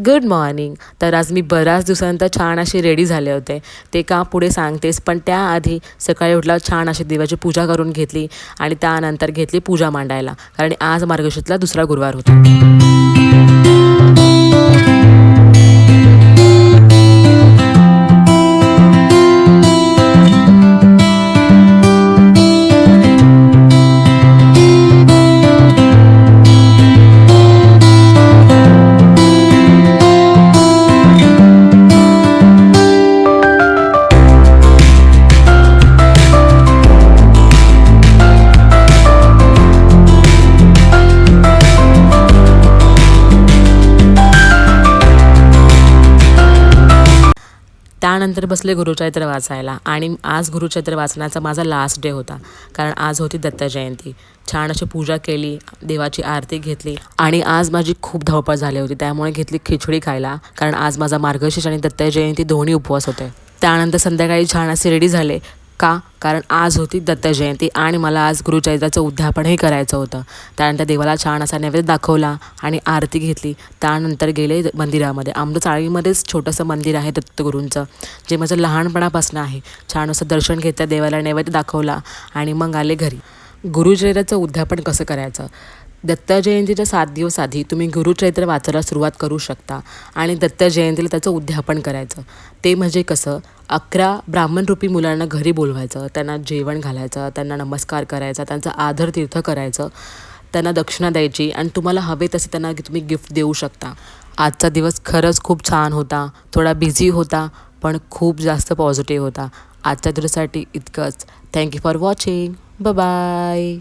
Good morning. तर आज मी बऱ्याच दिवसानंतर छान अशी रेडी झाले होते. ते का पुढे सांगतेस, पण त्याआधी सकाळी उठल्यावर छान अशी देवाची पूजा करून घेतली आणि त्यानंतर घेतली पूजा मांडायला, कारण आज मार्गशीर्षातला दुसरा गुरुवार होता. त्यानंतर बसले गुरुचरित्र वाचायला आणि आज गुरुचरित्र वाचण्याचा माझा लास्ट डे होता, कारण आज होती दत्त जयंती. छान अशी पूजा केली, देवाची आरती घेतली आणि आज माझी खूप धावपळ झाली होती, त्यामुळे घेतली खिचडी खायला, कारण आज माझा मार्गशीर्ष आणि दत्त जयंती दोन्ही उपवास होते. त्यानंतर संध्याकाळी छान असे रेडी झाले. का? कारण आज होती दत्त जयंती आणि मला आज गुरुचरित्राचं उद्यापनही करायचं होतं. त्यानंतर देवाला छान असा नैवेद्य दाखवला आणि आरती घेतली. त्यानंतर गेले मंदिरामध्ये. आमच्या चाळीमध्येच छोटंसं मंदिर आहे दत्तगुरूंचं, जे माझं लहानपणापासून आहे. छान असं दर्शन घेतलं, देवाला नैवेद्य दाखवला आणि मग आले घरी. गुरुचरित्राचं उद्यापन कसं करायचं? दत्त जयंतीच्या 7 दिवस आधी तुम्ही गुरुचरित्र वाचायला सुरुवात करू शकता आणि दत्त जयंतीला त्याचं उद्यापन करायचं. ते म्हणजे कसं, 11 ब्राह्मणरूपी मुलांना घरी बोलवायचं, त्यांना जेवण घालायचं, त्यांना नमस्कार करायचा, त्यांचा आदरतीर्थ करायचं, त्यांना दक्षिणा द्यायची आणि तुम्हाला हवे तसे त्यांना तुम्ही गिफ्ट देऊ शकता. आजचा दिवस खरंच खूप छान होता. थोडा बिझी होता, पण खूप जास्त पॉझिटिव्ह होता. आजच्या दिवसासाठी इतकंच. Thank you for watching. बाय.